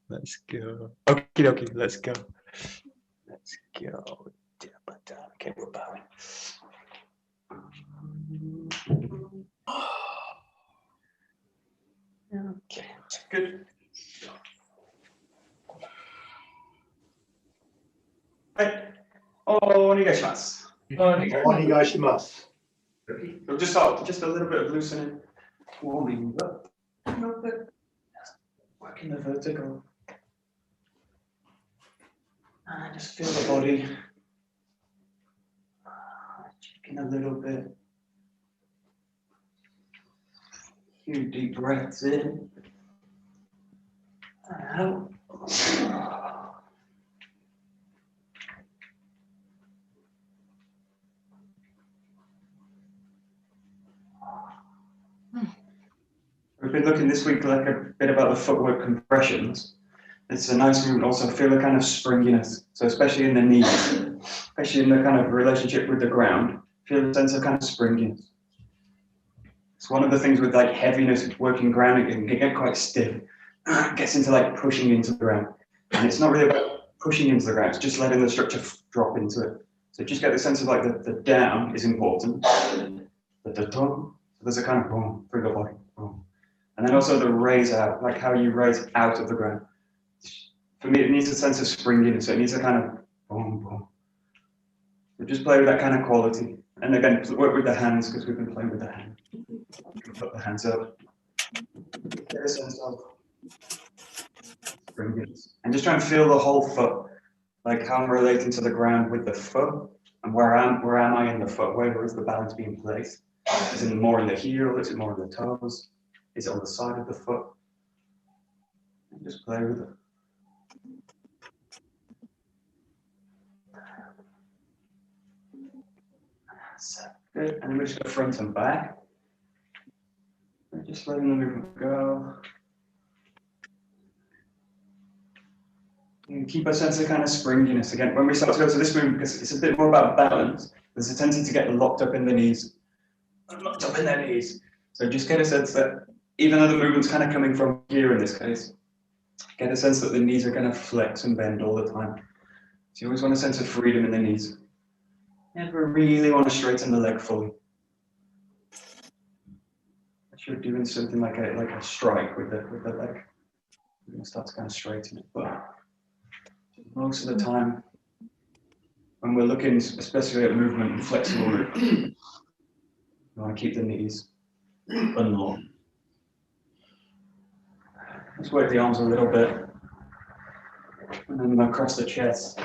Let's go. Okie dokie, let's go. Let's go. Okay, we're bowing. Okay, good. Right. お願いします。お願いします。We'll just start just a little bit of loosening, warming up a little bit, working the vertical. And just feel the body shaking a little bit. Few deep breaths in and out. We've been looking this week like a bit about the footwork compressions. It's a nice movement also feel a kind of springiness. So especially in the knees, especially in the kind of relationship with the ground, feel a sense of kind of springiness. It's one of the things with like heaviness working ground, it can get quite stiff. It gets into like pushing into the ground. And it's not really about pushing into the ground, it's just letting the structure drop into it. So just get the sense of like the down is important. The tone, so there's a kind of boom through the body. Boom. And then also the raise out, like how you raise out of the ground. For me, it needs a sense of springiness. So it needs a kind of boom, boom. So just play with that kind of quality. And again, work with the hands because we've been playing with the hand. Put the hands up. Get a sense of springiness. And just try and feel the whole foot, like how I'm relating to the ground with the foot, and where am I in the foot? Where is the balance being placed? Is it more in the heel? Is it more in the toes? Is it on the side of the foot? And just play with it. So, good. And then we just go front and back. And just letting the movement go. And keep a sense of kind of springiness again. When we start to go to this movement, because it's a bit more about balance, there's a tendency to get locked up in the knees. Locked up in their knees. So just get a sense that even though the movement's kind of coming from here in this case, get a sense that the knees are going to flex and bend all the time. So you always want a sense of freedom in the knees. Never really want to straighten the leg fully. If you're doing something like a strike with the leg, you're going to start to kind of straighten it. But most of the time, when we're looking especially at movement, flexible movement, you want to keep the knees unlocked. Let's work the arms a little bit, and then across the chest.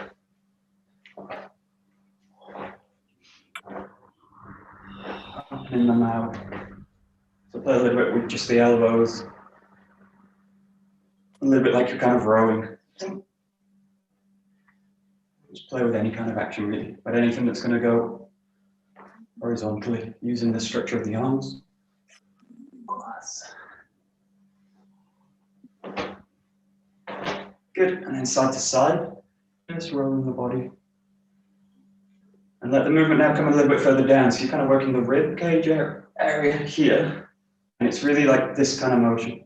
Opening them out. So play a little bit with just the elbows. A little bit like you're kind of rowing. Just play with any kind of action really, but anything that's going to go horizontally using the structure of the arms. Good, and then side to side, just rolling the body. And let the movement now come a little bit further down, so you're kind of working the rib cage area here, and it's really like this kind of motion.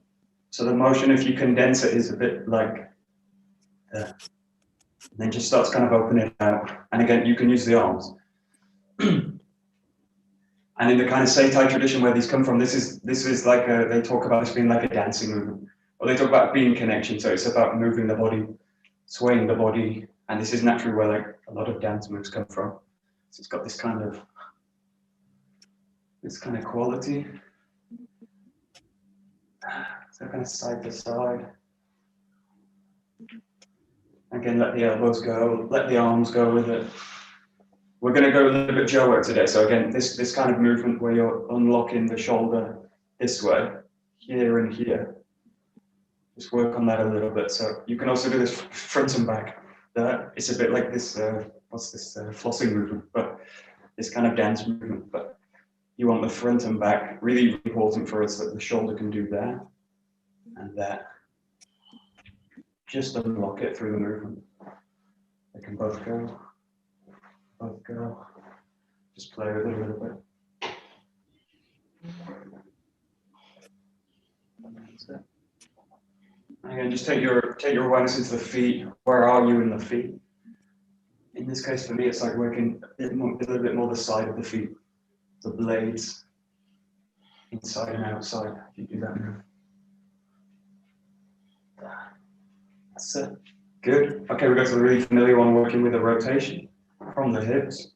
So the motion, if you condense it, is a bit like that. And then just starts kind of opening it out. And again, you can use the arms. And in the kind of Seitai tradition where these come from, this is like they talk about this being like a dancing movement. Or they talk about being connection, so it's about moving the body, swaying the body, and this is naturally where like a lot of dance moves come from. So it's got this kind of quality. So kind of side to side. Again, let the elbows go, let the arms go with it. We're going to go a little bit Joe work today. So again, this kind of movement where you're unlocking the shoulder this way, here and here. Just work on that a little bit. So you can also do this front and back. It's a bit like this, what's this flossing movement, but this kind of dance movement. But you want the front and back, really important for us that the shoulder can do that and that. Just unlock it through the movement. They can both go, both go. Just play with it a little bit. That's it. And again, just take your awareness into the feet. Where are you in the feet? In this case, for me, it's like working a little bit more the side of the feet, the blades, inside and outside. If you do that move. That's it. Good. Okay, we go to the really familiar one, working with a rotation from the hips.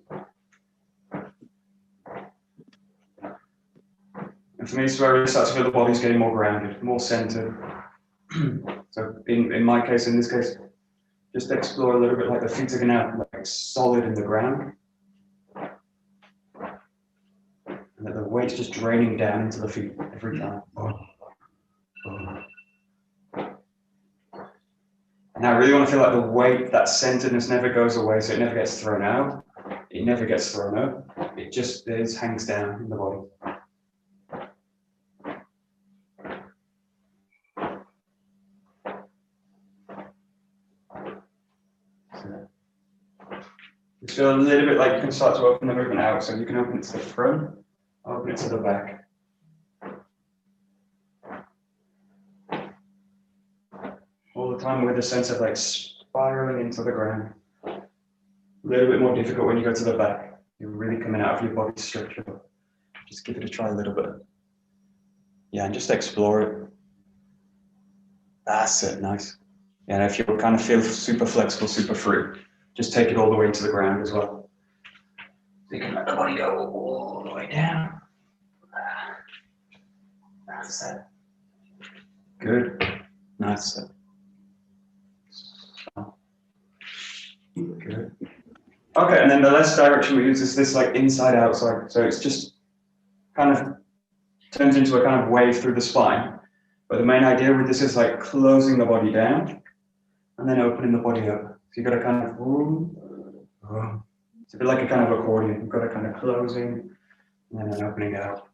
And for me, it's where it starts to feel the body's getting more grounded, more centered. So in my case, in this case, just explore a little bit like the feet are going out like solid in the ground. And that the weight's just draining down into the feet every time. And I really want to feel like the weight, that centeredness never goes away, so it never gets thrown out. It never gets thrown up. It just hangs down in the body. Just feel a little bit like you can start to open the movement out, so you can open it to the front, open it to the back. All the time with a sense of like spiraling into the ground. A little bit more difficult when you go to the back. You're really coming out of your body structure. Just give it a try a little bit. Yeah, and just explore it. That's it, nice. Yeah, and if you kind of feel super flexible, super free, just take it all the way to the ground as well. So you can let the body go all the way down. That's it. Good. Nice. Good. Okay, and then the last direction we use is this like inside outside. So it's just kind of turns into a kind of wave through the spine. But the main idea with this is like closing the body down and then opening the body up. So you've got a kind of, it's a bit like a kind of accordion. You've got a kind of closing and then an opening out.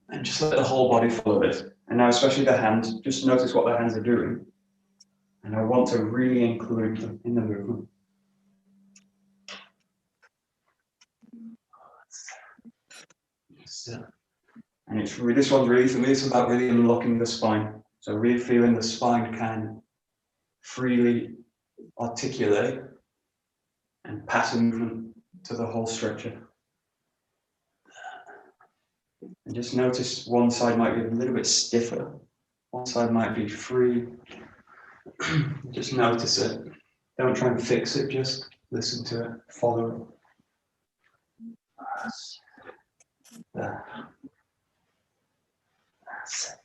And just let the whole body follow this. And now especially the hands, just notice what the hands are doing. And I want to really include them in the movement. And it's really, this one's really, for me, it's about really unlocking the spine. So really feeling the spine can freely articulate and pass a movement to the whole structure. And just notice one side might be a little bit stiffer, one side might be free. Just notice it. Don't try and fix it, just listen to it, follow it. There. That's it.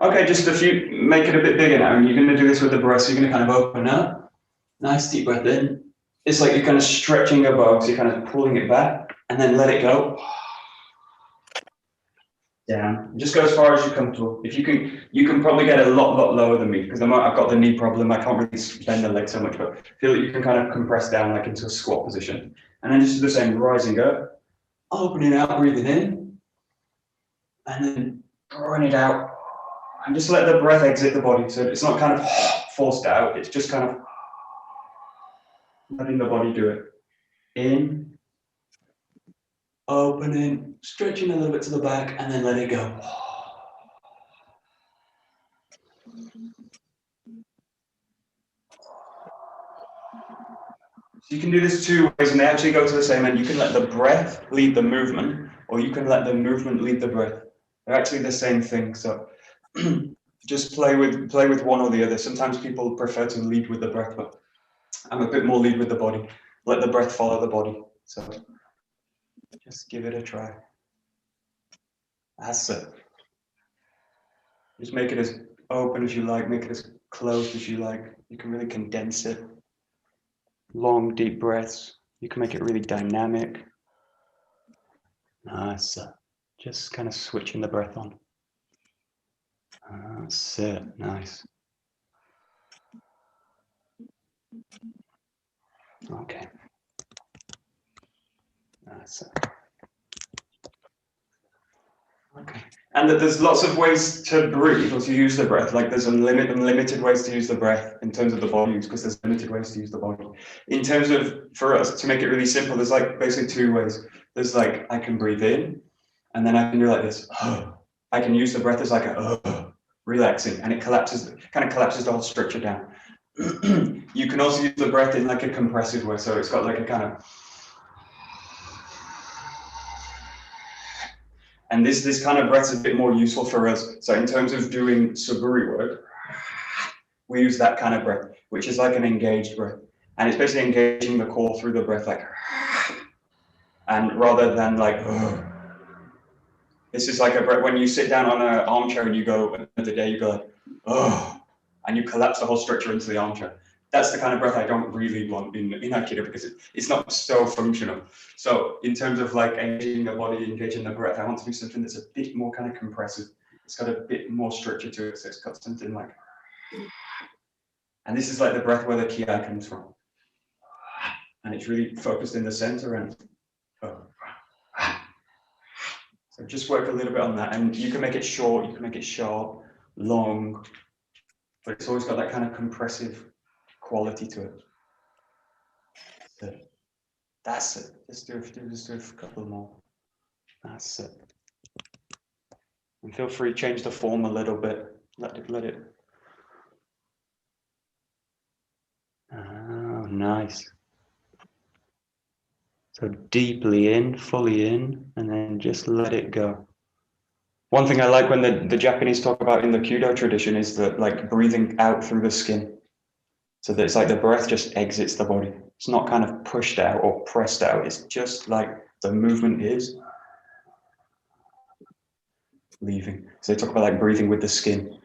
Okay, just a few, make it a bit bigger now. And you're going to do this with the breath. So you're going to kind of open up. Nice deep breath in. It's like you're kind of stretching your bow, so you're kind of pulling it back and then let it go. Down. Just go as far as you're comfortable. If you can probably get a lot lower than me because I've got the knee problem. I can't really bend the leg so much, but feel that you can kind of compress down like into a squat position. And then just do the same, rising up, opening out, breathing in, and then drawing it out. And just let the breath exit the body. So it's not kind of forced out, it's just kind of letting the body do it. In, opening, stretching a little bit to the back, and then let it go. So you can do this two ways, and they actually go to the same end. You can let the breath lead the movement, or you can let the movement lead the breath. They're actually the same thing. So just play with one or the other. Sometimes people prefer to lead with the breath, but I'm a bit more lead with the body. Let the breath follow the body. So just give it a try. That's it. Just make it as open as you like, make it as closed as you like. You can really condense it. Long, deep breaths. You can make it really dynamic. That's it. Just kind of switching the breath on. That's it. Nice. Okay. That's it. Okay. And that there's lots of ways to breathe or to use the breath. Like there's unlimited ways to use the breath in terms of the body use, because there's limited ways to use the body. In terms of, for us, to make it really simple, there's like basically two ways. there's like, I can breathe in, and then I can do like this. I can use the breath as like a relaxing, and it collapses, kind of collapses the whole structure down. You can also use the breath in like a compressive way, so it's got like a kind of, and this kind of breath's a bit more useful for us. So in terms of doing suburi work, we use that kind of breath, which is like an engaged breath, and it's basically engaging the core through the breath, like, and rather than like, this is like a breath when you sit down on an armchair and you go, another day you go like, and you collapse the whole structure into the armchair. That's the kind of breath I don't really want in Aikido, because it's not so functional. So in terms of like engaging the body, engaging the breath, I want to do something that's a bit more kind of compressive. It's got a bit more structure to it. So it's got something like, and this is like the breath where the ki comes from. And it's really focused in the center, and so just work a little bit on that. And you can make it short, you can make it sharp, long, but it's always got that kind of compressive quality to it. So that's it. Just do a couple more. That's it. And feel free to change the form a little bit. Let it. Oh, nice. So deeply in, fully in, and then just let it go. One thing I like when the Japanese talk about in the Kyudo tradition is that like breathing out through the skin. So that it's like the breath just exits the body. It's not kind of pushed out or pressed out. It's just like the movement is leaving. So they talk about like breathing with the skin,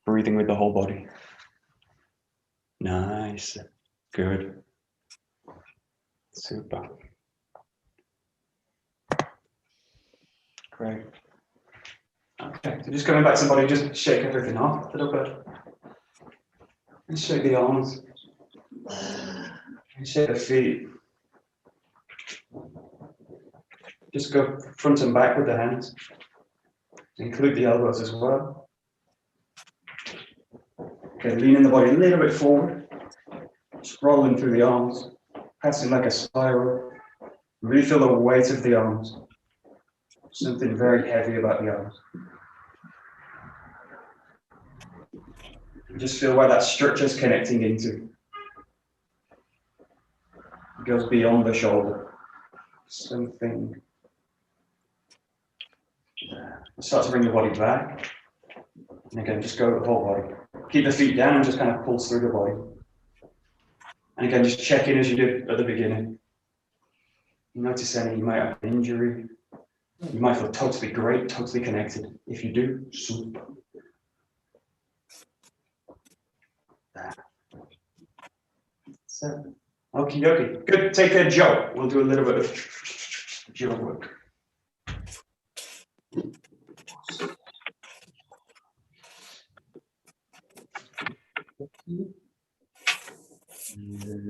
breathing with the whole body. Nice. Good. Super. Great. Okay, so just coming back to the body, just shake everything off a little bit. And shake the arms. And shake the feet. Just go front and back with the hands. Include the elbows as well. Okay, leaning the body a little bit forward. Just rolling through the arms. Passing like a spiral. Really feel the weight of the arms. Something very heavy about the arms. Just feel where that structure is connecting into. It goes beyond the shoulder. Something. Start to bring the body back. And again, just go the whole body. Keep the feet down and just kind of pulse through the body. And again, just check in as you did at the beginning. Notice any, you might have an injury. You might feel totally great, totally connected. If you do, super. So, okie dokie. Good, take a joke. We'll do a little bit of joke work.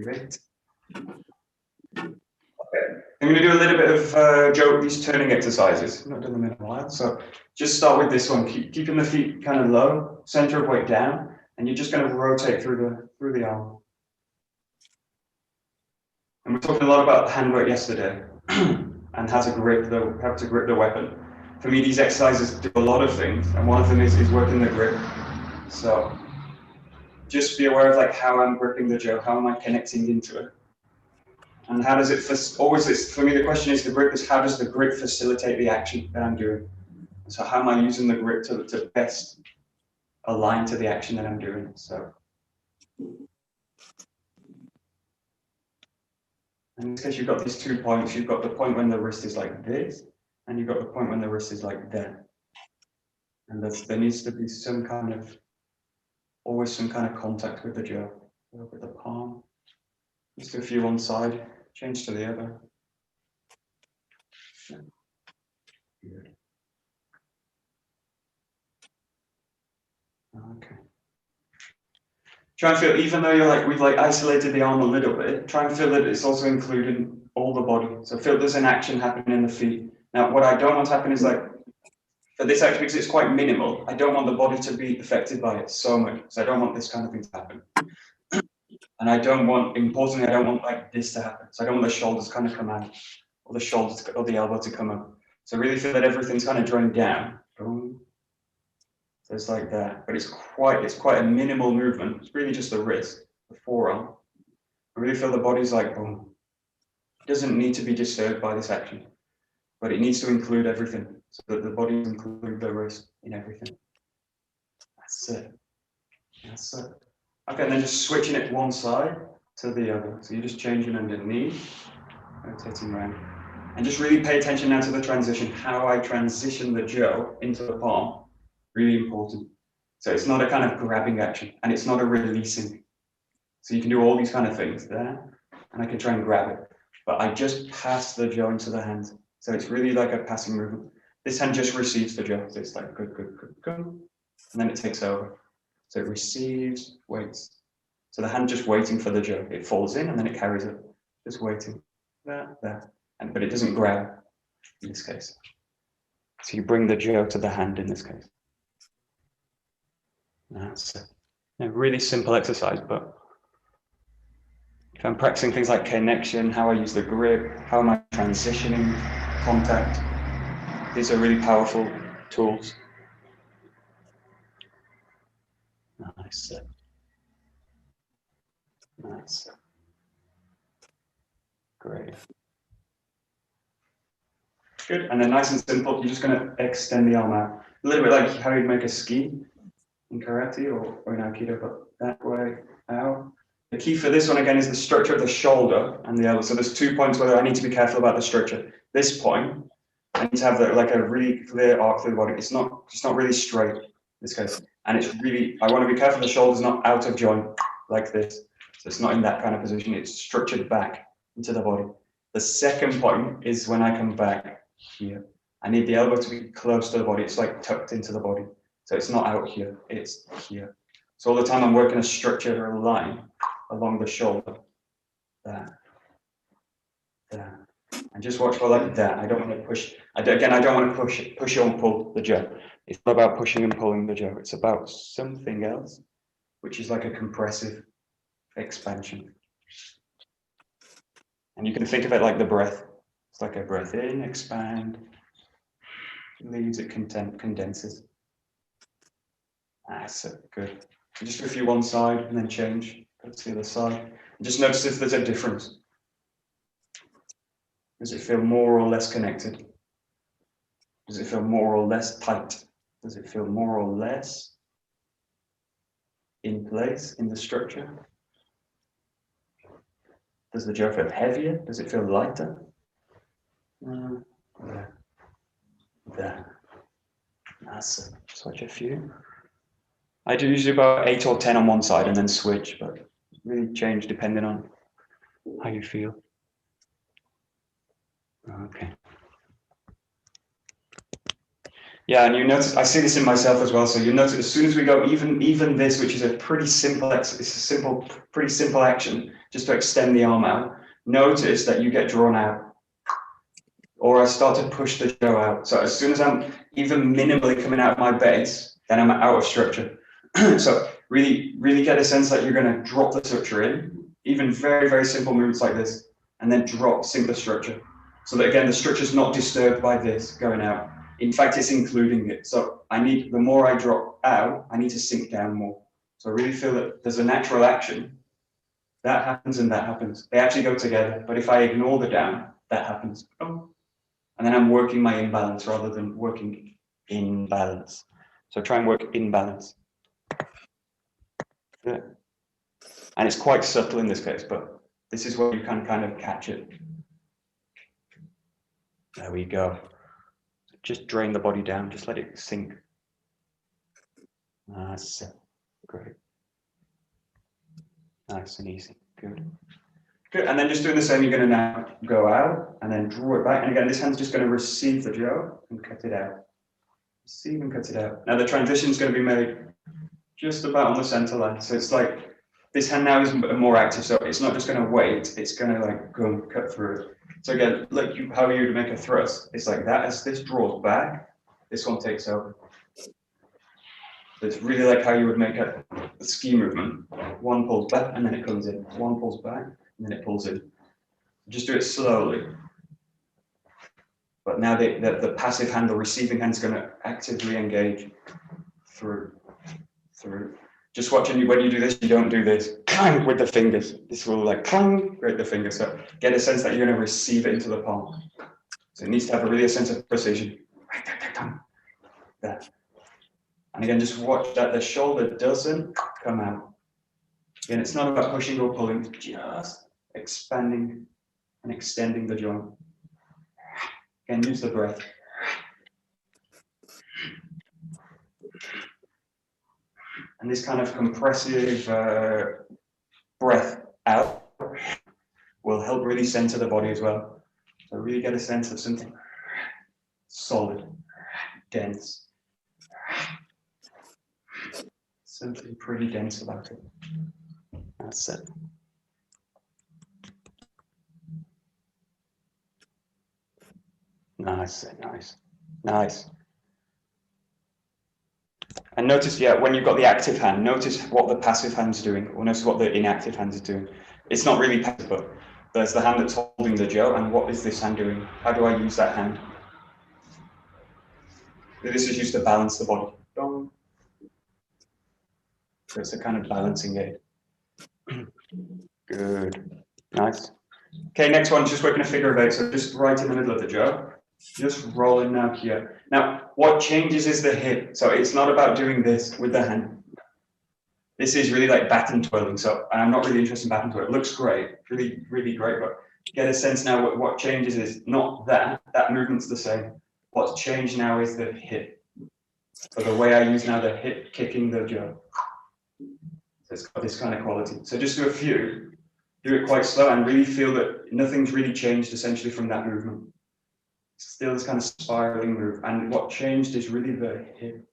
Great. Okay, I'm going to do a little bit of joke, these turning exercises. I've not done them in a while, so just start with this one. Keeping the feet kind of low, center of weight down, and you're just going to rotate through the arm. And we're talking a lot about handwork yesterday, and how to grip the weapon. For me, these exercises do a lot of things, and one of them is working the grip. So just be aware of like how I'm gripping the joke, how am I connecting into it, and how does it for me the question is how does the grip facilitate the action that I'm doing? So how am I using the grip to best align to the action that I'm doing? So in this case, you've got these 2 points. You've got the point when the wrist is like this, and you've got the point when the wrist is like that. And there needs to be always some kind of contact with the jaw, with the palm. Just do a few on side, change to the other. Good. Okay. Try and feel, even though we've isolated the arm a little bit, try and feel that it's also including all the body. So feel there's an action happening in the feet. Now, what I don't want to happen is for this action, because it's quite minimal, I don't want the body to be affected by it so much. So I don't want this kind of thing to happen. And importantly, I don't want this to happen. So I don't want the shoulders kind of come out or the shoulder or the elbow to come up. So really feel that everything's kind of drawn down. Boom. So it's like that, but it's quite a minimal movement. It's really just the wrist, the forearm. I really feel the body's like boom. It doesn't need to be disturbed by this action, but it needs to include everything, so that the body include the wrist in everything. That's it. That's it. Okay, and then just switching it one side to the other. So you're just changing underneath, rotating around. And just really pay attention now to the transition, how I transition the jo into the palm. Really important. So it's not a kind of grabbing action, and it's not a releasing. So you can do all these kind of things there, and I can try and grab it. But I just pass the jo into the hand. So it's really like a passing movement. This hand just receives the jo. So it's like good, good, good, good. And then it takes over. So it receives, waits. So the hand just waiting for the jo. It falls in and then it carries it. Just waiting. There. But it doesn't grab in this case. So you bring the jo to the hand in this case. That's a really simple exercise, but if I'm practicing things like connection, how I use the grip, how am I transitioning contact, these are really powerful tools. Nice. Nice. Great. Good. And then nice and simple, you're just going to extend the arm out. A little bit like how you'd make a ski in karate or in Aikido, but that way out. The key for this one again is the structure of the shoulder and the elbow. So there's 2 points where I need to be careful about the structure. This point, I need to have like a really clear arc through the body. It's not really straight in this case. And it's really, I want to be careful the shoulder's not out of joint like this. So it's not in that kind of position. It's structured back into the body. The second point is when I come back here. I need the elbow to be close to the body. It's like tucked into the body. So it's not out here, it's here. So all the time I'm working a structure or a line along the shoulder. There. And just watch for like that. I don't want to push. I don't want to push or pull the jo. It's not about pushing and pulling the jo. It's about something else, which is like a compressive expansion. And you can think of it like the breath. It's like a breath in, expand, leaves, it condenses. That's good. Just review one side and then change. Go to the other side. And just notice if there's a difference. Does it feel more or less connected? Does it feel more or less tight? Does it feel more or less in place in the structure? Does the jo feel heavier? Does it feel lighter? There. That's switch a few. I do usually about 8 or 10 on one side and then switch, but really change depending on how you feel. Okay. Yeah, and you notice, I see this in myself as well. So you notice as soon as we go, even this, which is a pretty simple, pretty simple action, just to extend the arm out. Notice that you get drawn out, or I start to push the jo out. So as soon as I'm even minimally coming out of my base, then I'm out of structure. So really get a sense that you're going to drop the structure in, even very, very simple movements like this, and then sink the structure. So that again, the structure is not disturbed by this going out. In fact, it's including it. So the more I drop out, I need to sink down more. So I really feel that there's a natural action. That happens and that happens. They actually go together. But if I ignore the down, that happens. Oh. And then I'm working my imbalance rather than working in balance. So try and work in balance. Yeah. And it's quite subtle in this case, but this is where you can kind of catch it. There we go. Just drain the body down, just let it sink. That's great. Nice and easy. Good. Good. And then just doing the same, you're going to now go out and then draw it back. And again, this hand's just going to receive the jo and cut it out. Receive and cut it out. Now the transition is going to be made just about on the center line. So it's like this hand now is more active. So it's not just going to wait. It's going to like go and cut through it. So again, like how you would make a thrust. It's like that. As this draws back, this one takes over. So it's really like how you would make a ski movement. One pulls back and then it comes in. One pulls back and then it pulls in. Just do it slowly. But now the passive hand, the receiving hand, is going to actively engage through. Just watching you, when you do this, you don't do this clang with the fingers. This will like clang with the fingers. So get a sense that you're going to receive it into the palm. So it needs to have a sense of precision. There. And again, just watch that the shoulder doesn't come out. Again, it's not about pushing or pulling, just expanding and extending the joint. Again, use the breath. And this kind of compressive breath out will help really center the body as well. So really get a sense of something solid, dense. Something pretty dense about it. That's it. Nice, nice. And notice, when you've got the active hand, notice what the passive hand's doing, or notice what the inactive hand is doing. It's not really passive, but there's the hand that's holding the jo, and what is this hand doing? How do I use that hand? This is used to balance the body. So it's a kind of balancing aid. Good, nice. Okay, next one, just working a figure of 8, so just right in the middle of the jo. Just rolling now here. Now, what changes is the hip. So it's not about doing this with the hand. This is really like baton twirling. So I'm not really interested in baton twirling. It looks great, really, really great. But get a sense now what changes is not that. That movement's the same. What's changed now is the hip. So the way I use now the hip kicking the jo. So it's got this kind of quality. So just do a few. Do it quite slow and really feel that nothing's really changed essentially from that movement. Still this kind of spiraling move, and what changed is really the hip.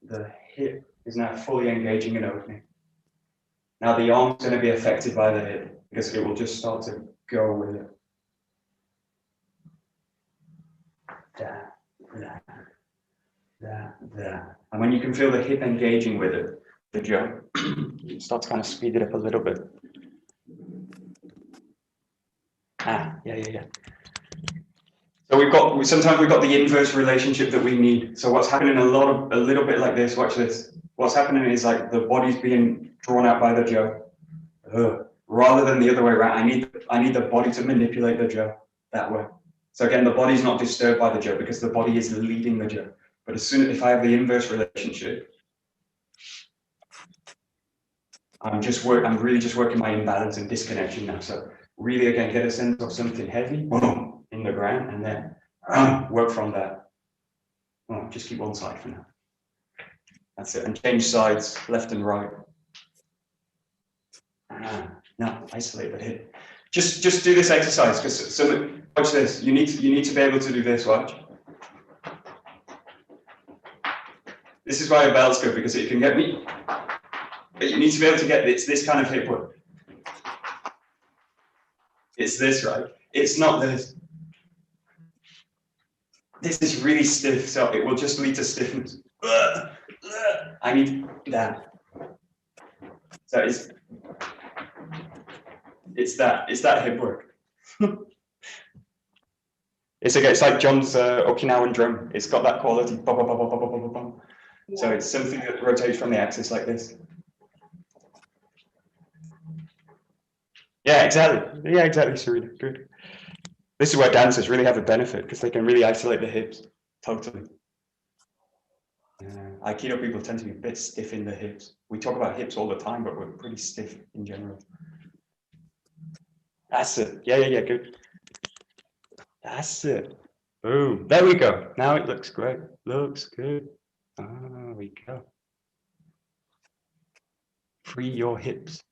The hip is now fully engaging and opening. Now the arm's going to be affected by the hip because it will just start to go with it. There. And when you can feel the hip engaging with it, the jo, you start to kind of speed it up a little bit. Yeah. So sometimes we've got the inverse relationship that we need. So what's happening a little bit like this, watch this. What's happening is like the body's being drawn out by the jo. Rather than the other way around, I need the body to manipulate the jo that way. So again, the body's not disturbed by the jo because the body is leading the jo. But as soon as if I have the inverse relationship, I'm really just working my imbalance and disconnection now. So really again, get a sense of something heavy, boom, in the ground, and then work from there. Just keep one side for now. That's it, and change sides, left and right. Now isolate the hip. Just do this exercise because watch this. You need to be able to do this. Watch. This is why a belt's good because it can get me. But you need to be able to get this kind of hip work. It's this, right? It's not this. This is really stiff, so it will just lead to stiffness. I need that. So it's that hip work. It's like John's Okinawan drum. It's got that quality. So it's something that rotates from the axis like this. Yeah, exactly, Serena. Good. This is where dancers really have a benefit because they can really isolate the hips totally. Aikido people tend to be a bit stiff in the hips. We talk about hips all the time, but we're pretty stiff in general. That's it. Yeah, good. That's it. Boom. There we go. Now it looks great. Looks good. There we go. Free your hips.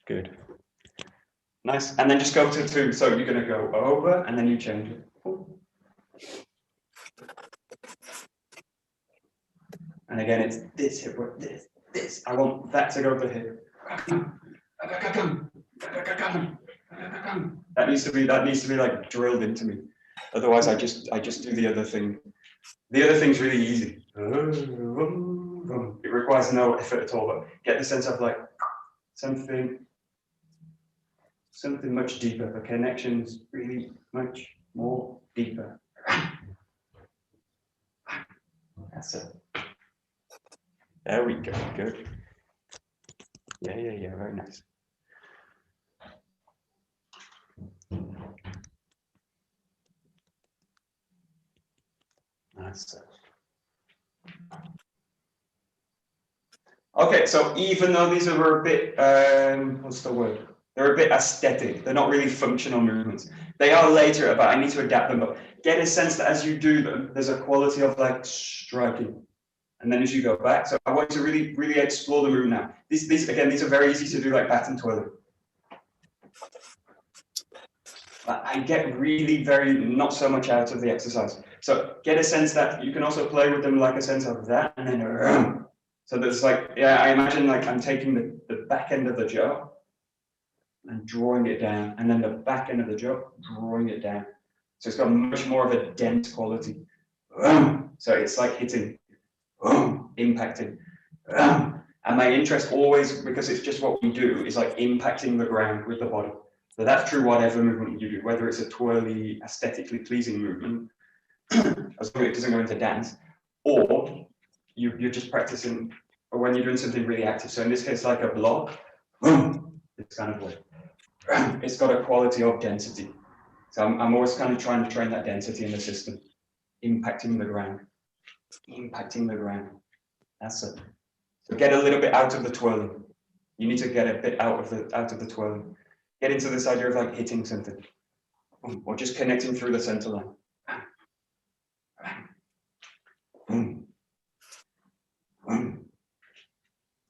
Good. Nice. And then just go to 2. So you're going to go over and then you change it. And again, it's this hip work, this. I want that to go to the hip. That needs to be like drilled into me. Otherwise, I just do the other thing. The other thing's really easy. It requires no effort at all, but get the sense of like something something much deeper. The connection's really much more deeper. That's it. There we go. Good. Yeah. Very nice. That's it. Okay, so even though these are a bit, what's the word? They're a bit aesthetic. They're not really functional movements. They are later, but I need to adapt them. But get a sense that as you do them, there's a quality of like striking. And then as you go back, so I want you to really, really explore the movement now. These are very easy to do, like bat and twirling. I get really not so much out of the exercise. So get a sense that you can also play with them like a sense of that, and then so there's like, yeah, I imagine like I'm taking the back end of the jaw and drawing it down, and then the back end of the jaw, drawing it down. So it's got much more of a dense quality. So it's like hitting, impacting. And my interest always, because it's just what we do, is like impacting the ground with the body. So that's true whatever movement you do, whether it's a twirly, aesthetically pleasing movement, as long as it doesn't go into dance, or you're just practicing, or when you're doing something really active. So in this case, like a block, it's kind of like, it's got a quality of density. So I'm always kind of trying to train that density in the system, impacting the ground, That's it. So get a little bit out of the twirling. You need to get a bit out of the twirling. Get into this idea of like hitting something, or just connecting through the center line.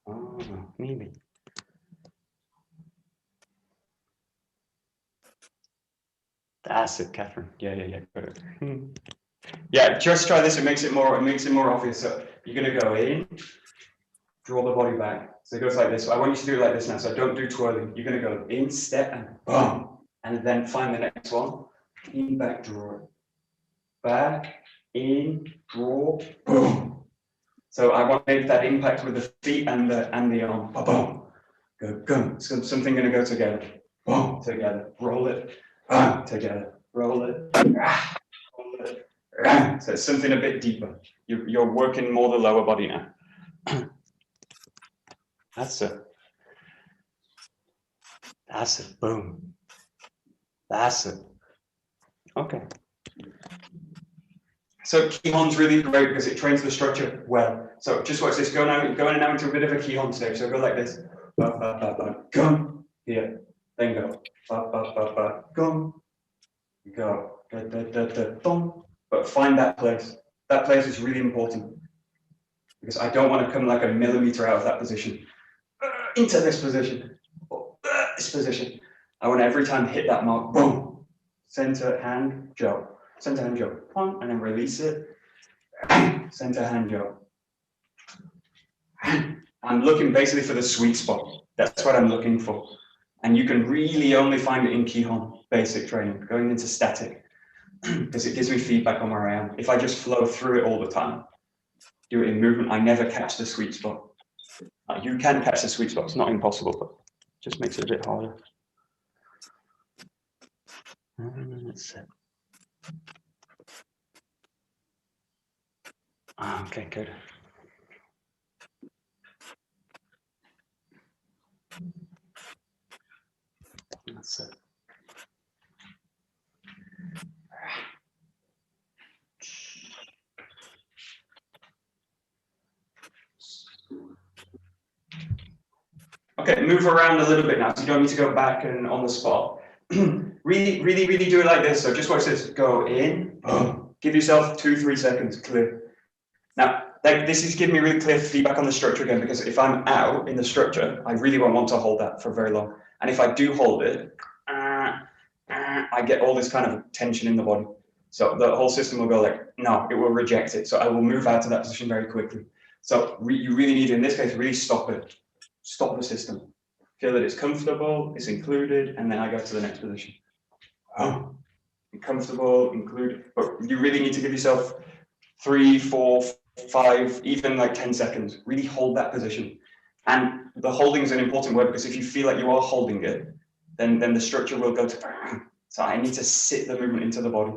Oh, maybe. That's it, Catherine. Yeah. Yeah, just try this. It makes it more obvious. So you're gonna go in, draw the body back. So it goes like this. So I want you to do it like this now. So don't do twirling. You're gonna go in, step, and boom, and then find the next one. In, back, draw it. Back, in, draw, boom. So I want to make that impact with the feet and the arm. Boom. Go. So something gonna go together. Boom, together. Roll it. Together. Roll it. Roll it. So it's something a bit deeper. You're working more the lower body now. That's it. Boom. That's it. Okay. So Kihon's really great because it trains the structure well. So just watch this. Go now into a bit of a Kihon stage. So go like this. Ba, ba, ba, ba, gum. Here. Then go. Ba, ba, ba, ba, gum. Go. Da, da, da, da, dum. But find that place. That place is really important because I don't want to come like a millimeter out of that position into this position or this position. I want to every time hit that mark. Boom. Center hand jaw. Center hand jaw. And then release it. Center hand jaw. I'm looking basically for the sweet spot. That's what I'm looking for. And you can really only find it in Kihon basic training, going into static, because it gives me feedback on where I am. If I just flow through it all the time, do it in movement, I never catch the sweet spot. You can catch the sweet spot, it's not impossible, but it just makes it a bit harder. That's it. Okay, good. That's it. Okay, move around a little bit now, so you don't need to go back and on the spot. really do it like this. So just watch this. Go in, boom. Give yourself 2-3 seconds, clear. Now, this is giving me really clear feedback on the structure again, because if I'm out in the structure, I really won't want to hold that for very long. And if I do hold it, I get all this kind of tension in the body. So the whole system will go like, no, it will reject it. So I will move out of that position very quickly. So you really need to, in this case, really stop it. Stop the system. Feel that it's comfortable, it's included, and then I go to the next position. Comfortable, included, but you really need to give yourself 3, 4, 5, even like 10 seconds. Really hold that position. And the holding is an important word, because if you feel like you are holding it, then the structure will go to, so I need to sit the movement into the body.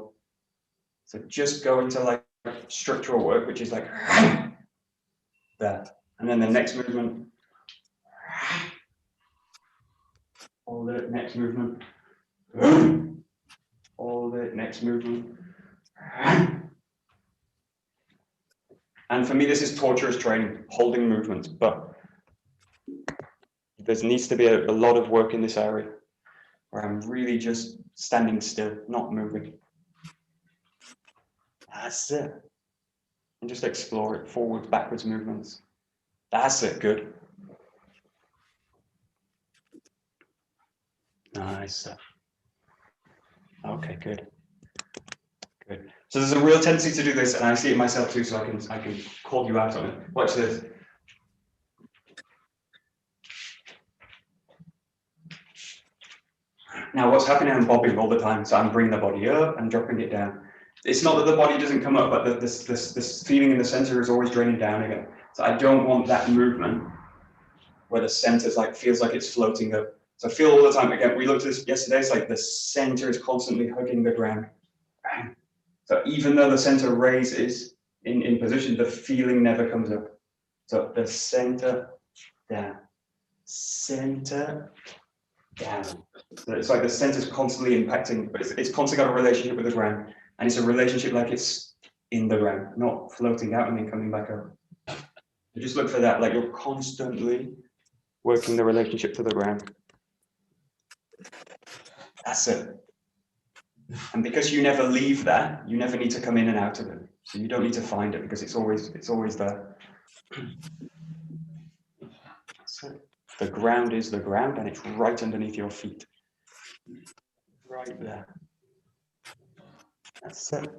So just go into like structural work, which is like that. And then the next movement, hold it, next movement, hold it, next movement. And for me, this is torturous training, holding movements, but there needs to be a lot of work in this area where I'm really just standing still, not moving. That's it. And just explore it, forwards, backwards movements. That's it, good. Nice. Okay, good. Good. So there's a real tendency to do this, and I see it myself too, so I can call you out on it. Watch this. Now what's happening, I'm bobbing all the time, so I'm bringing the body up and dropping it down. It's not that the body doesn't come up, but this feeling in the center is always draining down again. So I don't want that movement where the center's like, feels like it's floating up. So feel all the time, again, we looked at this yesterday, it's like the center is constantly hugging the ground. Bang. So even though the center raises in position, the feeling never comes up. So the center down, center down. So it's like the center's constantly impacting, but it's constantly got a relationship with the ground. And it's a relationship like it's in the ground, not floating out and then coming back up. So just look for that, like you're constantly working the relationship to the ground. That's it. And because you never leave that, you never need to come in and out of it. So you don't need to find it because it's always there. That's it. The ground is the ground and it's right underneath your feet. Right there. That's it.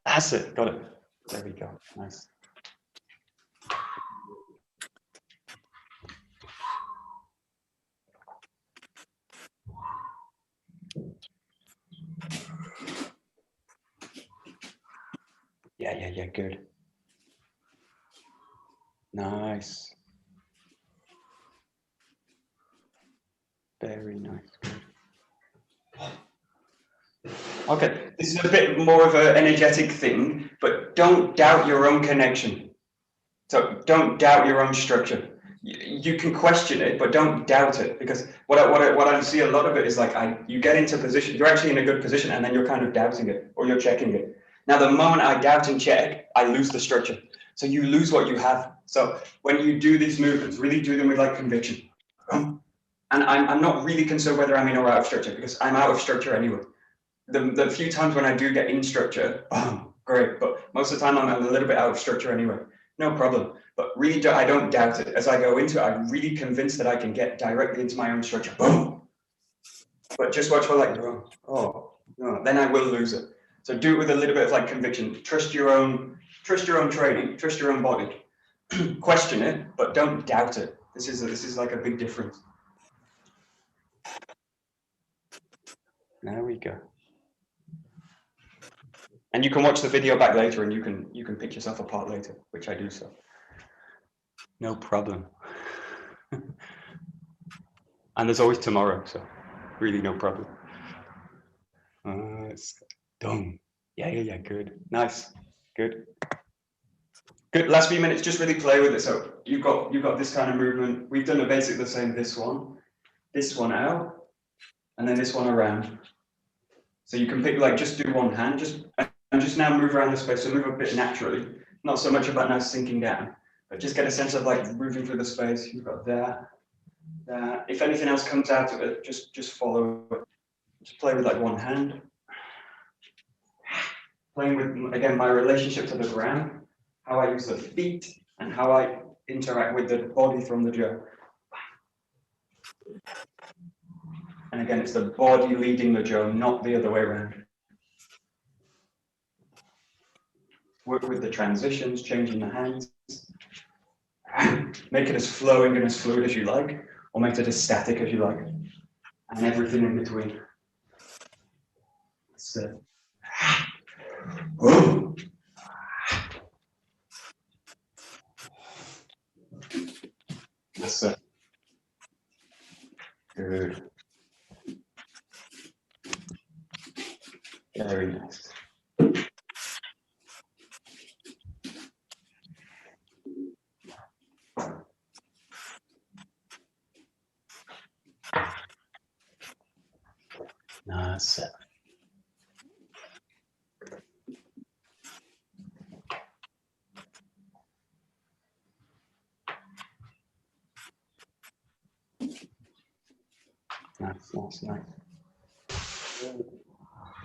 That's it. Got it. There we go. Nice. Yeah, good. Nice. Very nice. Good. Okay, this is a bit more of an energetic thing, but don't doubt your own connection. So don't doubt your own structure. You can question it, but don't doubt it, because what I see a lot of it is like you get into position, you're actually in a good position, and then you're kind of doubting it or you're checking it. Now, the moment I doubt and check, I lose the structure. So you lose what you have. So when you do these movements, really do them with like conviction. And I'm not really concerned whether I'm in or out of structure, because I'm out of structure anyway. The few times when I do get in structure, great. But most of the time I'm a little bit out of structure anyway. No problem. But really, I don't doubt it. As I go into it, I'm really convinced that I can get directly into my own structure. Boom. But just watch for like, oh, no, then I will lose it. So do it with a little bit of like conviction. Trust your own training. Trust your own body. Question it, but don't doubt it. This is like a big difference. There we go. And you can watch the video back later, and you can pick yourself apart later, which I do so. No problem. And there's always tomorrow, so really no problem. It's done. Yeah, good. Nice. Good. Good. Last few minutes, just really play with it. So you've got this kind of movement. We've done basically the same. This one out, and then this one around. So you can pick like just do one hand, just now move around the space. So move a bit naturally. Not so much about now sinking down, but just get a sense of like moving through the space. You've got that. If anything else comes out of it, just follow it. Just play with like one hand. Playing with, again, my relationship to the ground, how I use the feet, and how I interact with the body from the jaw. And again, it's the body leading the jaw, not the other way around. Work with the transitions, changing the hands. Make it as flowing and as fluid as you like, or make it as static as you like, and everything in between. So, that's it. Good. Very nice. Nice. Nice.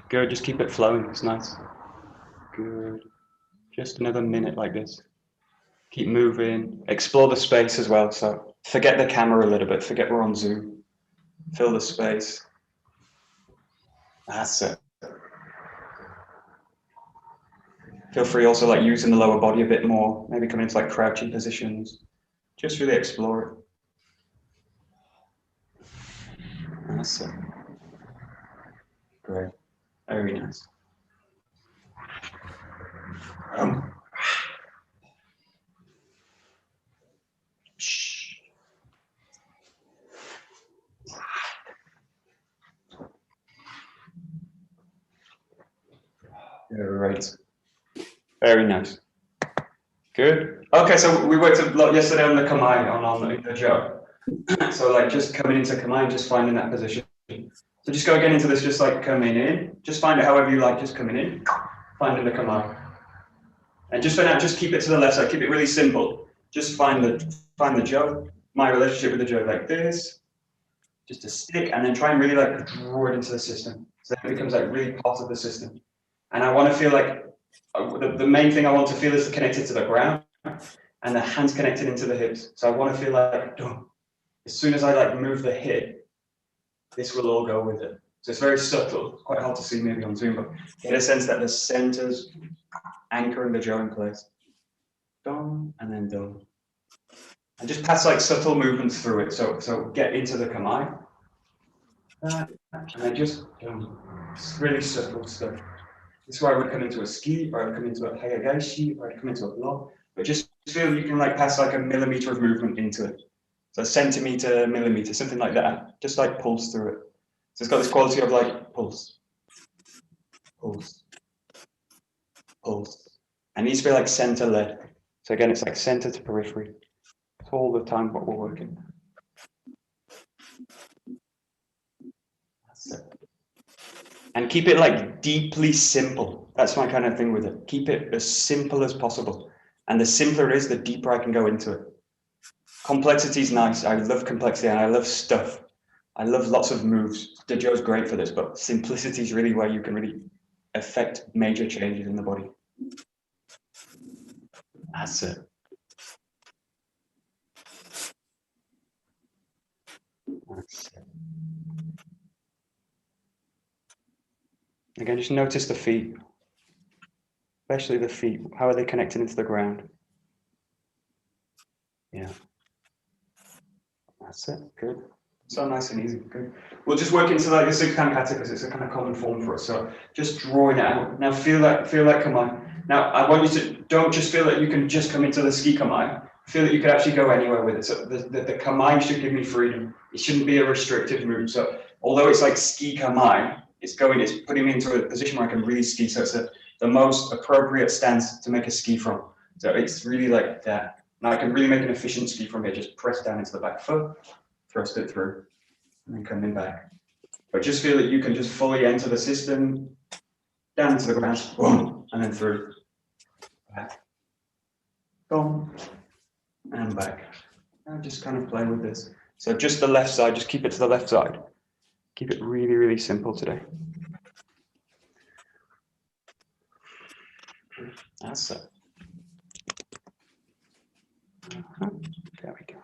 Good, just keep it flowing, it's nice. Good. Just another minute like this. Keep moving, explore the space as well. So forget the camera a little bit, forget we're on Zoom. Fill the space. That's it. Feel free also like using the lower body a bit more, maybe come into like crouching positions. Just really explore it. That's it. Great. Very nice. Great. Very nice. Good. Okay, so we worked a lot yesterday on the Kamai, on the Dojo. So like just coming into Kamai, just finding that position. So just go again into this, just like coming in. Just find it however you like, just coming in, finding the Kamai. And just for now, just keep it to the left side, keep it really simple. Just find the Jo, my relationship with the Jo like this, just a stick, and then try and really like draw it into the system. So that it becomes like really part of the system. And I want to feel like, the main thing I want to feel is connected to the ground and the hands connected into the hips. So I want to feel like, as soon as I like move the hip, this will all go with it. So it's very subtle, it's quite hard to see maybe on Zoom, but get a sense that the centers anchoring the jaw in place. Dong, and then dong. And just pass like subtle movements through it. So get into the Kamai. And then just really subtle stuff. This is where I would come into a ski, or I would come into a hayagaishi, or I'd come into a block. But just feel you can like pass like a millimeter of movement into it. So centimeter, millimeter, something like that. Just like pulse through it. So it's got this quality of like pulse, pulse, pulse. And it needs to be like center led. So again, it's like center to periphery. It's all the time what we're working. That's it. And keep it like deeply simple. That's my kind of thing with it. Keep it as simple as possible. And the simpler it is, the deeper I can go into it. Complexity is nice. I love complexity and I love stuff. I love lots of moves. Dojo's great for this, but simplicity is really where you can really affect major changes in the body. That's it. That's it. Again, just notice the feet, especially the feet. How are they connected into the ground? Yeah. That's it. Good. So nice and easy. Good. We'll just work into like the 6 kind of kata because it's a kind of common form for us. So just drawing it out. Now feel that Kamai. Now I want you to don't just feel that you can just come into the ski Kamai. Feel that you could actually go anywhere with it. So the Kamai should give me freedom. It shouldn't be a restrictive move. So although it's like ski Kamai, it's putting me into a position where I can really ski. So it's the most appropriate stance to make a ski from. So it's really like that. Now I can really make an efficient ski from here. Just press down into the back foot, thrust it through, and then coming back. But just feel that you can just fully enter the system, down into the ground, boom, and then through. Back. Boom, and back. And just kind of play with this. So just the left side, just keep it to the left side. Keep it really, really simple today. That's it. There we go.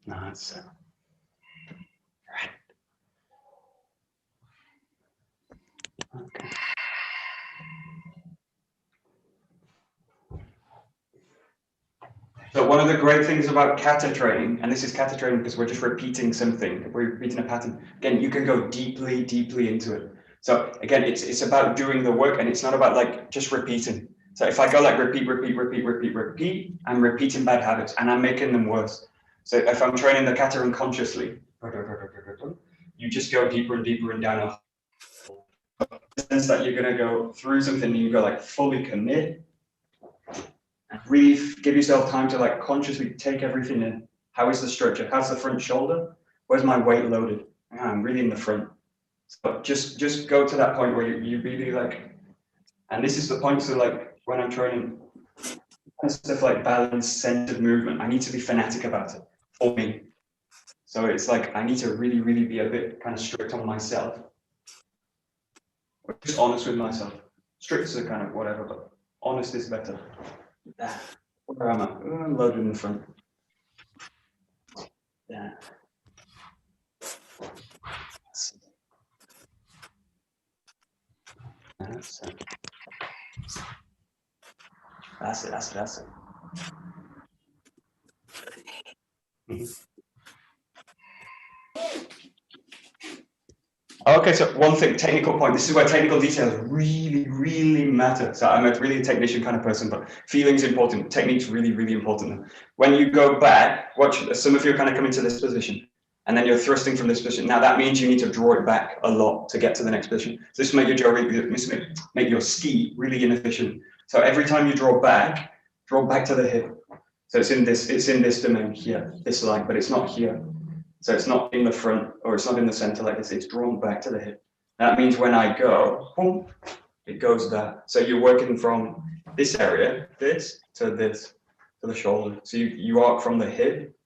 That's it. Right. Okay. So one of the great things about kata training, and this is kata training because we're just repeating something, we're repeating a pattern. Again, you can go deeply, deeply into it. So again, it's about doing the work, and it's not about like just repeating. So if I go like repeat, I'm repeating bad habits and I'm making them worse. So if I'm training the kata unconsciously, you just go deeper and deeper and down a sense that you're going to go through something and you go like fully commit and really give yourself time to like consciously take everything in. How is the structure? How's the front shoulder? Where's my weight loaded? I'm really in the front. So just go to that point where you really like, and this is the point. So like when I'm training stuff like balance, centered movement, I need to be fanatic about it for me. So it's like I need to really, really be a bit kind of strict on myself. Just honest with myself. Strict is a kind of whatever, but honest is better. Where am I? Oh, I'm loaded in the front. Yeah. That's it. Okay, so one thing, technical point. This is where technical details really, really matter. So I'm really a technician kind of person, but feeling's important. Technique's really, really important. When you go back, watch, some of you are kind of coming to this position, and then you're thrusting from this position. Now that means you need to draw it back a lot to get to the next position. So this will make your jaw, make your ski really inefficient. So every time you draw back to the hip. So it's in this domain here, this line, but it's not here. So it's not in the front or it's not in the center like this, it's drawn back to the hip. That means when I go, boom, it goes there. So you're working from this area, this, to the shoulder. So you arc from the hip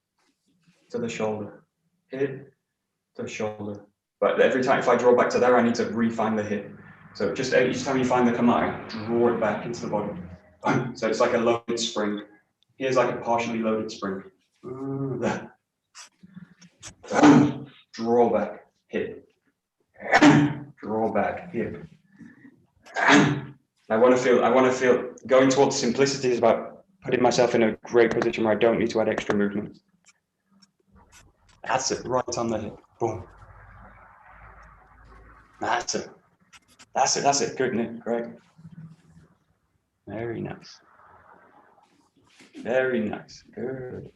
to the shoulder, hip to shoulder. But every time, if I draw back to there, I need to refine the hip. So just each time you find the kamai, draw it back into the body. So it's like a loaded spring. Here's like a partially loaded spring. Draw back, hip. Draw back, hip. I want to feel going towards simplicity is about putting myself in a great position where I don't need to add extra movements. That's it, right on the hip. Boom. That's it. Good, Nick. Great. Very nice. Very nice. Good.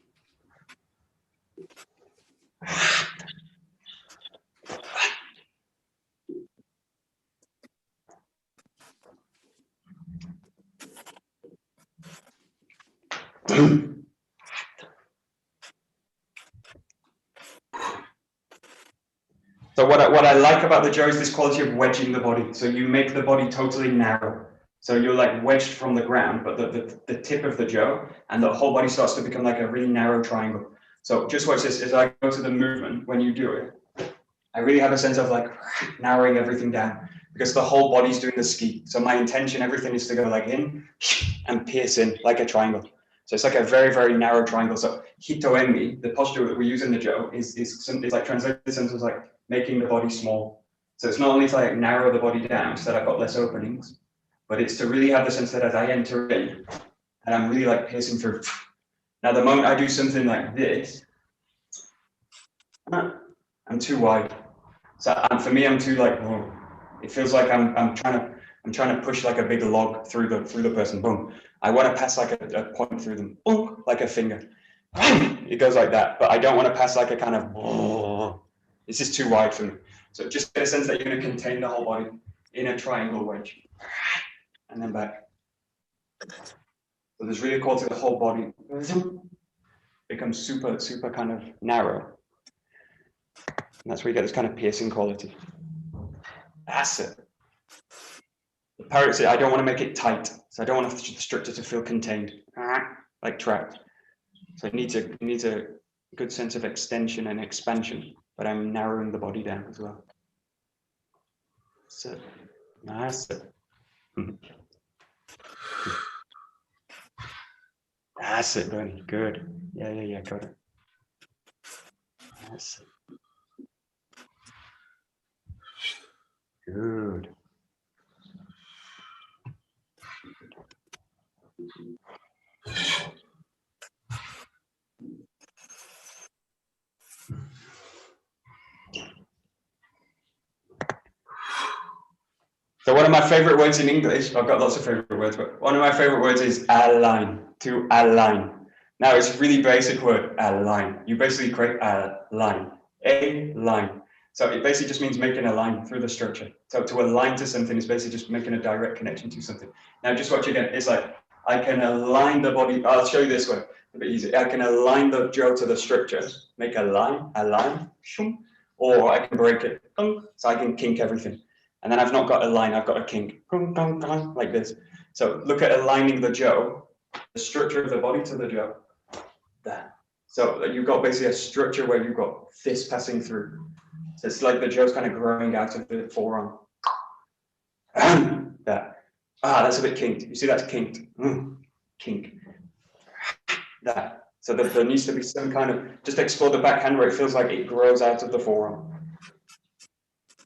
So what I like about the Joe is this quality of wedging the body. So you make the body totally narrow. So you're like wedged from the ground, but the tip of the Joe and the whole body starts to become like a really narrow triangle. So just watch this as I go to the movement when you do it. I really have a sense of like narrowing everything down because the whole body's doing the ski. So my intention, everything is to go like in and pierce in like a triangle. So it's like a very, very narrow triangle. So hitoemi, the posture that we use in the Joe, is like translated as like making the body small. So it's not only to like narrow the body down so that I've got less openings, but it's to really have the sense that as I enter in, and I'm really like piercing through. Now, the moment I do something like this, I'm too wide. So for me, I'm too like, whoa. It feels like I'm trying to push like a big log through the person. Boom. I want to pass like a point through them. Boom, like a finger. It goes like that, but I don't want to pass like a kind of. It's just too wide for me. So just get a sense that you're going to contain the whole body in a triangle wedge, and then back. So there's really a quality the whole body becomes super, super kind of narrow. And that's where you get this kind of piercing quality. That's it. The parrot say, I don't want to make it tight. So I don't want the structure to feel contained, like trapped. So it needs a good sense of extension and expansion, but I'm narrowing the body down as well. So that's it. That's it, Bernie. Good. Yeah, got it. That's it. Good. So one of my favorite words in English, I've got lots of favorite words, but one of my favorite words is align, to align. Now it's a really basic word, align. You basically create a line. So it basically just means making a line through the structure. So to align to something is basically just making a direct connection to something. Now just watch again, it's like, I can align the body, I'll show you this way, a bit easier. I can align the jaw to the structure, make a line, or I can break it, so I can kink everything. And then I've not got a line, I've got a kink, like this. So look at aligning the jaw, the structure of the body to the jaw. There. So you've got basically a structure where you've got this passing through. So it's like the jaw's kind of growing out of the forearm. There. That's a bit kinked. You see, that's kinked. Kink. There. So there needs to be some kind of, just explore the backhand where it feels like it grows out of the forearm.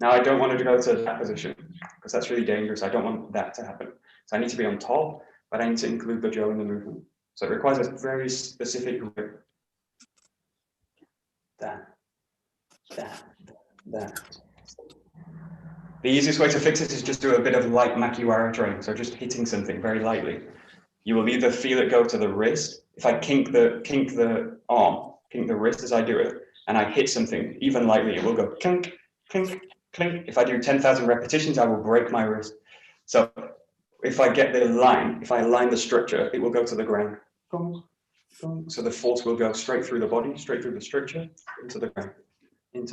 Now I don't want to go to that position because that's really dangerous. I don't want that to happen. So I need to be on top, but I need to include the jaw in the movement. So it requires a very specific grip. That. The easiest way to fix it is just do a bit of light makiwara training. So just hitting something very lightly. You will either feel it go to the wrist. If I kink the arm, kink the wrist as I do it, and I hit something even lightly, it will go clink, clink, clink. If I do 10,000 repetitions, I will break my wrist. So if I get the line, if I align the structure, it will go to the ground. So the force will go straight through the body, straight through the structure, into the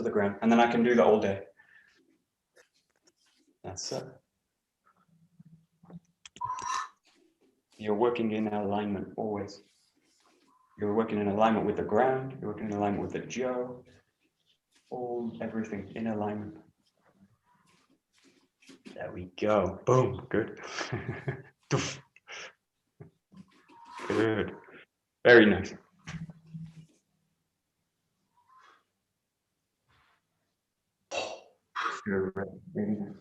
ground. And then I can do that all day. That's it. You're working in alignment always. You're working in alignment with the ground, you're working in alignment with the jaw, everything in alignment. There we go. Boom. Good. Good. Very nice. Very nice.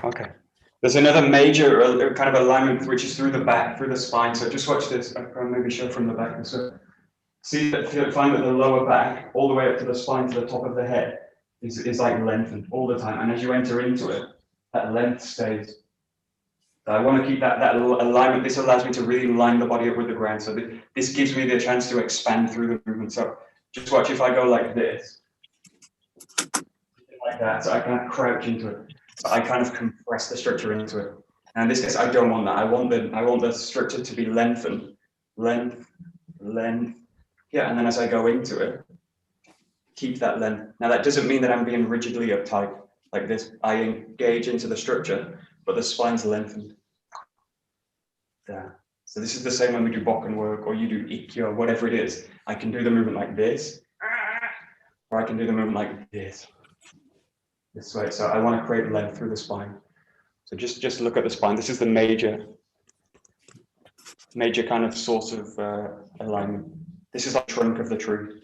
Okay. There's another major kind of alignment which is through the back, through the spine. So just watch this. I'll maybe show from the back. So see that, find that the lower back, all the way up to the spine, to the top of the head, is like lengthened all the time. And as you enter into it, that length stays. So I want to keep that alignment. This allows me to really line the body up with the ground. So this gives me the chance to expand through the movement. So just watch if I go like this, like that. So I kind of crouch into it. So I kind of compress the structure into it. And in this case, I don't want that. I want the structure to be lengthened, length. Yeah, and then as I go into it, keep that length. Now that doesn't mean that I'm being rigidly uptight like this. I engage into the structure, but the spine's lengthened. There. So this is the same when we do bokken work, or you do ikkyo, or whatever it is. I can do the movement like this, or I can do the movement like this way. So I want to create length through the spine. So just look at the spine. This is the major kind of source of alignment. This is the trunk of the tree.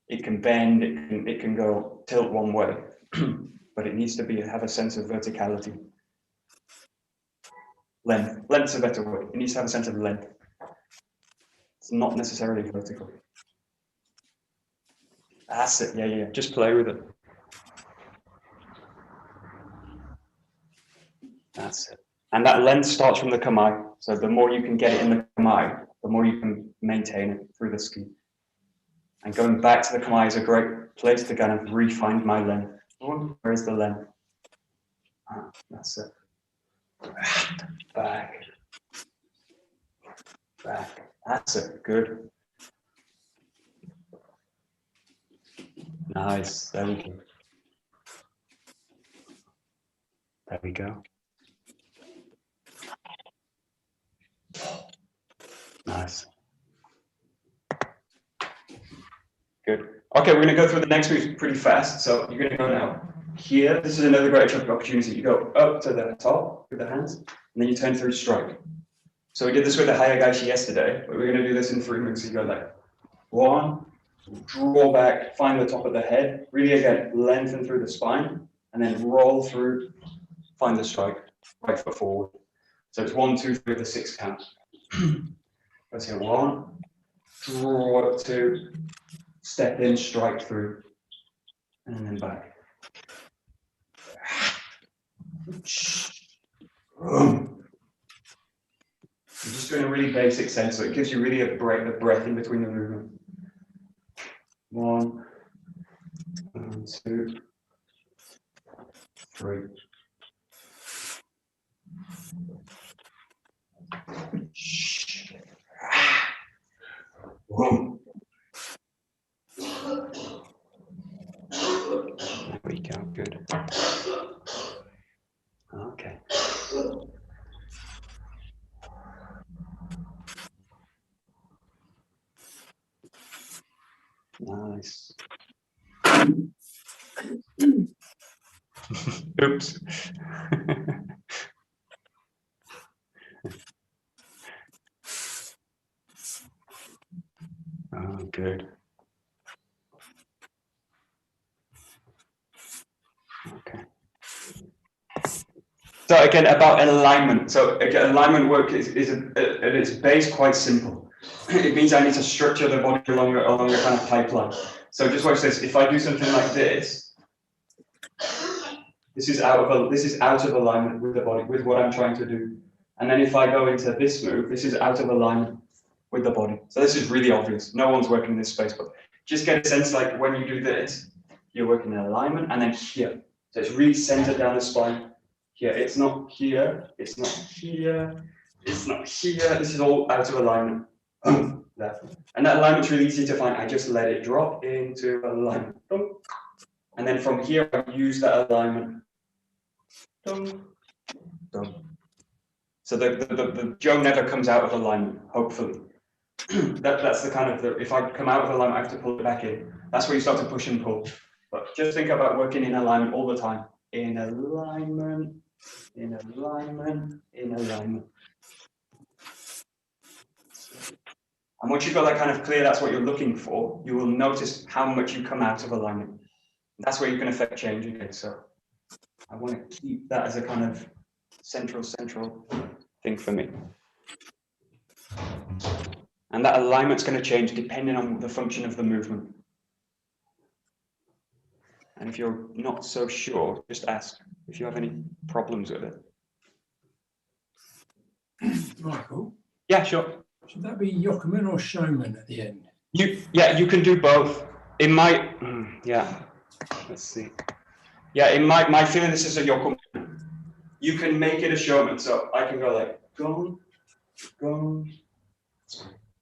It can bend, it can go tilt one way, but it needs to have a sense of verticality. Length. Length's a better word. It needs to have a sense of length. It's not necessarily vertical. That's it. Yeah. Just play with it. That's it. And that length starts from the kamae. So the more you can get it in the kamae, the more you can maintain it through the ski. And going back to the kamae is a great place to kind of re-find my length. Where is the length? That's it. Back. That's it. Good. Nice. There we go. There we go. Nice. Good. Okay, we're going to go through the next move pretty fast. So you're going to go now here. This is another great opportunity. You go up to the top with the hands, and then you turn through strike. So we did this with the Hayagashi yesterday, but we're going to do this in 3 moves. So you go like 1, draw back, find the top of the head, really again, lengthen through the spine, and then roll through, find the strike, right foot forward. So it's 1, 2, 3 with a 6 count. Let's go 1, draw up to, step in, strike through, and then back. I'm just doing a really basic sense, so it gives you really a breath in between the movement. 1, 2, 3. There we go, good. Okay. Nice. Oops. Oh, good. Okay. So again, about alignment. So again, alignment work is at its base quite simple. It means I need to structure the body along a kind of pipeline. So just watch this. If I do something like this, this is out of alignment with the body, with what I'm trying to do. And then if I go into this move, this is out of alignment with the body. So this is really obvious. No one's working in this space, but just get a sense like when you do this, you're working in alignment, and then here. So it's really centered down the spine. Here, it's not here, it's not here, it's not here. This is all out of alignment. Left. And that alignment's really easy to find. I just let it drop into alignment. And then from here, I use that alignment. So the Joe never comes out of alignment, hopefully. That's the kind of, if I come out of alignment, I have to pull it back in. That's where you start to push and pull. But just think about working in alignment all the time. In alignment, in alignment, in alignment. And once you've got that kind of clear, that's what you're looking for, you will notice how much you come out of alignment. That's where you can affect change. Okay, so I want to keep that as a kind of central thing for me. And that alignment's going to change depending on the function of the movement. And if you're not so sure, just ask if you have any problems with it. Michael? Yeah, sure. Should that be Yokomen or Showman at the end? You can do both. In my, let's see. Yeah, in my feeling, this is a Yokomen. You can make it a Showman. So I can go like, gong, gong.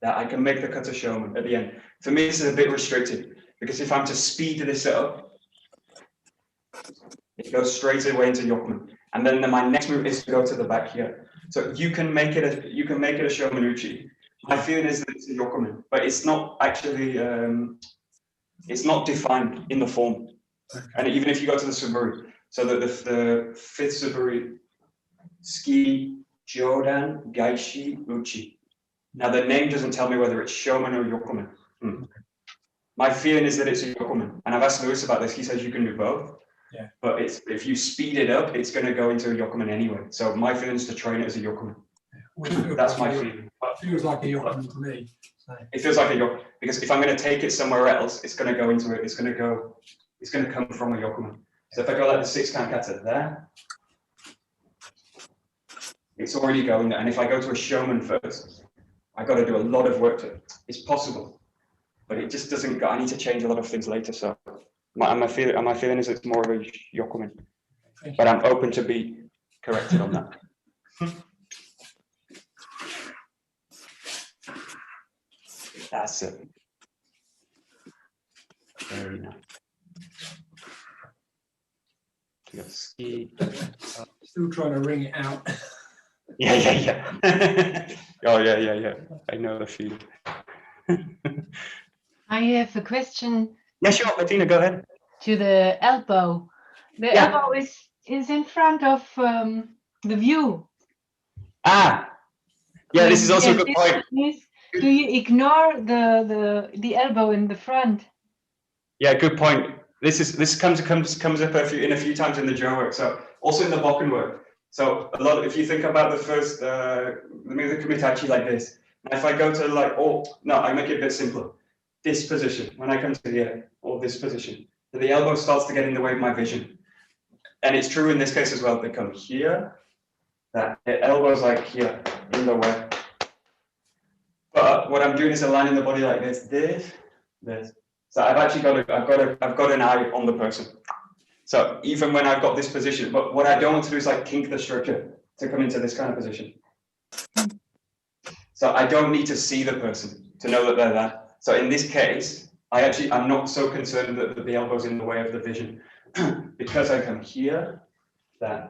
Yeah, I can make the cut a Showman at the end. For me, this is a bit restricted because if I'm to speed this up, it goes straight away into Yokomen. And then my next move is to go to the back here. So you can make it a Shomanuchi. My feeling is that it's a Yokomen, but it's not actually it's not defined in the form. Okay. And even if you go to the Suburi, so that the fifth Suburi, Ski, Jodan, Gaishi, Uchi. Now the name doesn't tell me whether it's Shoman or Yokomen. My feeling is that it's a Yokomen. And I've asked Lewis about this. He says you can do both. Yeah. But if you speed it up, it's going to go into a Yokomen anyway. So my feeling is to train it as a Yokomen. Yeah. That's my feeling. It feels like a Yokomen to me. So. It feels like a Yokomen because if I'm going to take it somewhere else, it's going to go into it. It's going to come from a Yokomen. So if I go like the 6-count kata there, it's already going there. And if I go to a Shoman first, I got to do a lot of work to it. It's possible, but it just doesn't go. I need to change a lot of things later. So my feeling is it's more of a Yokomen, but I'm open to be corrected on that. That's it. Very nice. Ski. Still trying to ring it out. Yeah. Oh, yeah. I know the feeling. I have a question. Yeah, sure, Martina, go ahead. To the elbow. The elbow is in front of the view. Ah, yeah, this is also a good point. Do you ignore the elbow in the front? Yeah, good point. This comes up in a few times in the Joe work. So also in the Bokken work. So if you think about the first the Kumitachi like this, And if I go to like, no, I make it a bit simpler. This position, when I come to here, or this position, the elbow starts to get in the way of my vision. And it's true in this case as well. They come here, that elbow's like here, in the way. But what I'm doing is aligning the body like this. So I've actually I've got an eye on the person. So even when I've got this position, but what I don't want to do is like kink the structure to come into this kind of position. So I don't need to see the person to know that they're there. So in this case, I'm not so concerned that the elbow's in the way of the vision because I come here, I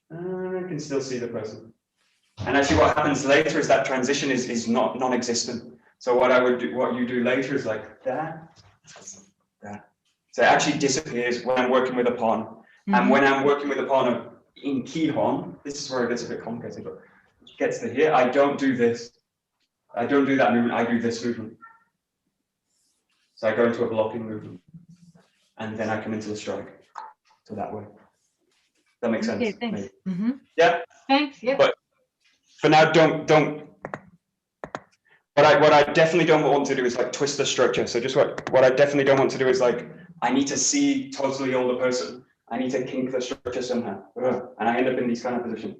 can still see the person. And actually what happens later is that transition is non-existent. So what you do later is like that. So it actually disappears when I'm working with a partner. And when I'm working with a partner in Kihon, this is where it gets a bit complicated, but it gets to here, I don't do this. I don't do that movement, I do this movement. So I go into a blocking movement. And then I come into the strike. So that way. That makes sense. Okay, thanks. Yeah. Thanks. Yeah. But for now, don't. What I definitely don't want to do is like twist the structure. So just what I definitely don't want to do is like I need to see totally all the person. I need to kink the structure somehow, and I end up in these kind of positions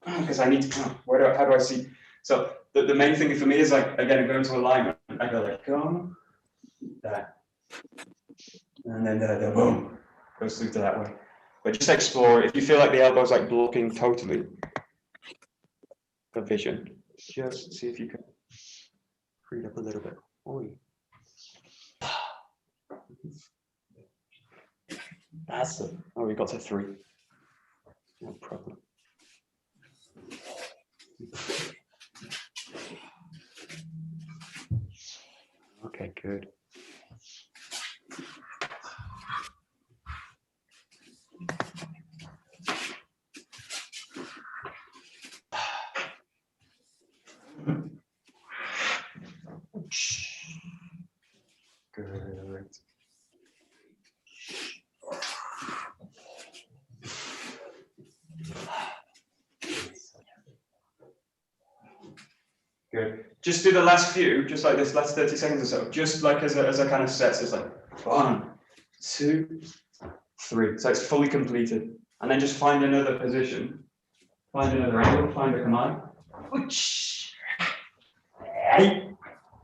because I need to. How do I see? So the main thing for me is like again go into alignment. I go like come that, and then the boom goes through to that way. But just explore. If you feel like the elbow's like blocking totally the vision, just see if you can free it up a little bit. That's it. Oh, we got to 3. No problem. Okay, good. Good. Good. Just do the last few, just like this, last 30 seconds or so, just like as a kind of set. So it's like 1, 2, 3. So it's fully completed. And then just find another position, find another angle, find a command.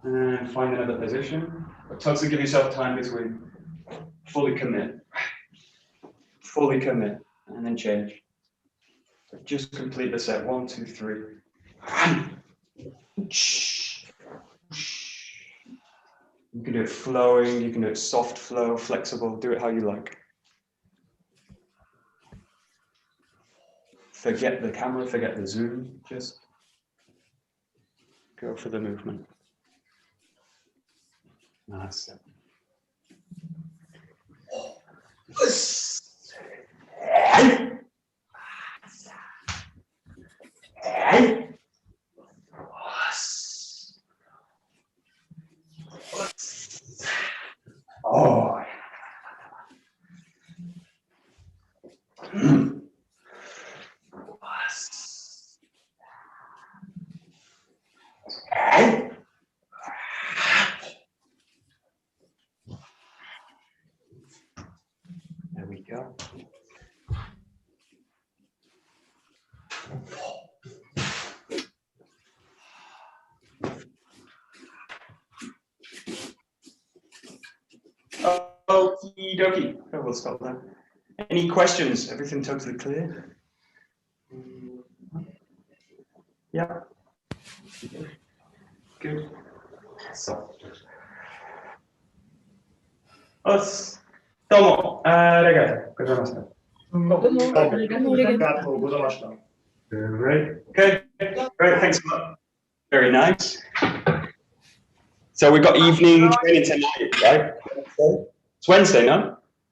And find another position. But totally give yourself time between. Fully commit. Fully commit. And then change. So just complete the set. 1, 2, 3. You can do it flowing, you can do it soft flow, flexible, do it how you like. Forget the camera, forget the zoom, just go for the movement. Nice. Oh. There we go. Okie dokie. Oh, we'll stop there. Any questions? Everything totally clear? Yeah. Good. So. どうも、ありがとうございました。どうもありがとうございました。 Great. Okay. Great. Thanks a lot. Very nice. So we've got evening training tonight, right? It's Wednesday, no?